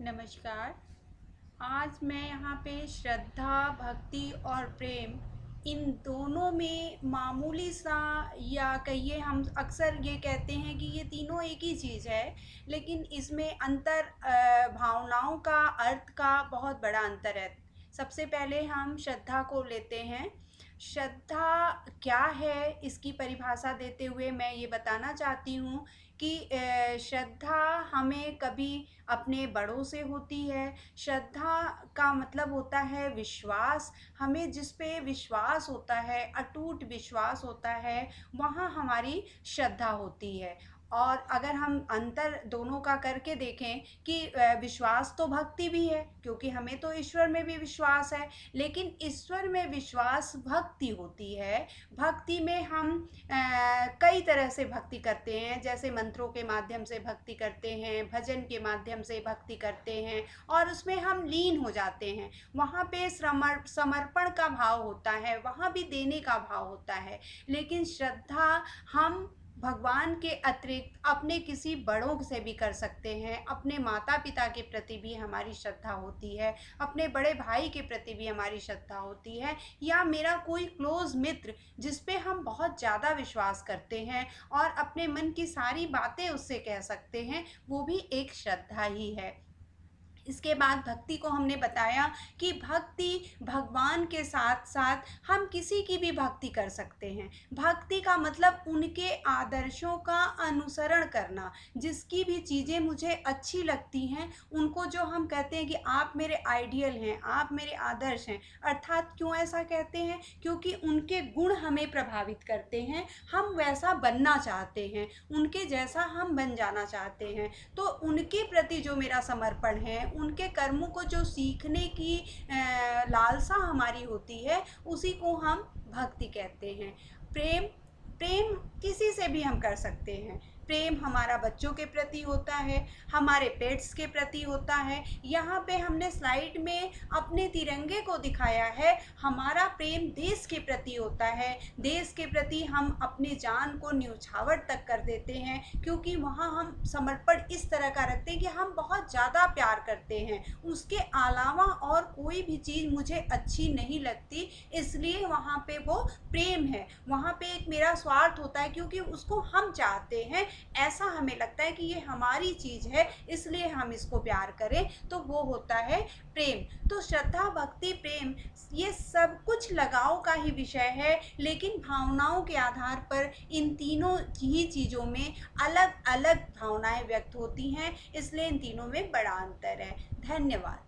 नमस्कार। आज मैं यहाँ पे श्रद्धा, भक्ति और प्रेम इन दोनों में मामूली सा या कहिए हम अक्सर ये कहते हैं कि ये तीनों एक ही चीज़ है, लेकिन इसमें अंतर भावनाओं का, अर्थ का बहुत बड़ा अंतर है। सबसे पहले हम श्रद्धा को लेते हैं। श्रद्धा क्या है, इसकी परिभाषा देते हुए मैं ये बताना चाहती हूँ कि श्रद्धा हमें कभी अपने बड़ों से होती है। श्रद्धा का मतलब होता है विश्वास। हमें जिस पे विश्वास होता है, अटूट विश्वास होता है, वहाँ हमारी श्रद्धा होती है। और अगर हम अंतर दोनों का करके देखें कि विश्वास तो भक्ति भी है, क्योंकि हमें तो ईश्वर में भी विश्वास है, लेकिन ईश्वर में विश्वास भक्ति होती है। भक्ति में हम कई तरह से भक्ति करते हैं, जैसे मंत्रों के माध्यम से भक्ति करते हैं, भजन के माध्यम से भक्ति करते हैं और उसमें हम लीन हो जाते हैं। वहाँ पे समर्पण का भाव होता है, वहाँ भी देने का भाव होता है। लेकिन श्रद्धा हम भगवान के अतिरिक्त अपने किसी बड़ों से भी कर सकते हैं। अपने माता पिता के प्रति भी हमारी श्रद्धा होती है, अपने बड़े भाई के प्रति भी हमारी श्रद्धा होती है, या मेरा कोई क्लोज मित्र जिस पे हम बहुत ज़्यादा विश्वास करते हैं और अपने मन की सारी बातें उससे कह सकते हैं, वो भी एक श्रद्धा ही है। इसके बाद भक्ति को हमने बताया कि भक्ति भगवान के साथ साथ हम किसी की भी भक्ति कर सकते हैं। भक्ति का मतलब उनके आदर्शों का अनुसरण करना। जिसकी भी चीज़ें मुझे अच्छी लगती हैं, उनको जो हम कहते हैं कि आप मेरे आइडियल हैं, आप मेरे आदर्श हैं, अर्थात क्यों ऐसा कहते हैं? क्योंकि उनके गुण हमें प्रभावित करते हैं, हम वैसा बनना चाहते हैं, उनके जैसा हम बन जाना चाहते हैं। तो उनके प्रति जो मेरा समर्पण है, उनके कर्मों को जो सीखने की लालसा हमारी होती है, उसी को हम भक्ति कहते हैं। प्रेम प्रेम किसी से भी हम कर सकते हैं। प्रेम हमारा बच्चों के प्रति होता है, हमारे पेट्स के प्रति होता है। यहाँ पे हमने स्लाइड में अपने तिरंगे को दिखाया है। हमारा प्रेम देश के प्रति होता है। देश के प्रति हम अपनी जान को न्यौछावर तक कर देते हैं, क्योंकि वहाँ हम समर्पण इस तरह का रखते हैं कि हम बहुत ज़्यादा प्यार करते हैं, उसके अलावा और कोई भी चीज़ मुझे अच्छी नहीं लगती, इसलिए वहाँ पे वो प्रेम है। वहाँ पे एक मेरा स्वार्थ होता है, क्योंकि उसको हम चाहते हैं, ऐसा हमें लगता है कि ये हमारी चीज़ है, इसलिए हम इसको प्यार करें, तो वो होता है प्रेम। तो श्रद्धा, भक्ति, प्रेम ये सब कुछ लगाव का ही विषय है, लेकिन भावनाओं के आधार पर इन तीनों ही चीज़ों में अलग अलग भावनाएं व्यक्त होती हैं, इसलिए इन तीनों में बड़ा अंतर है। धन्यवाद।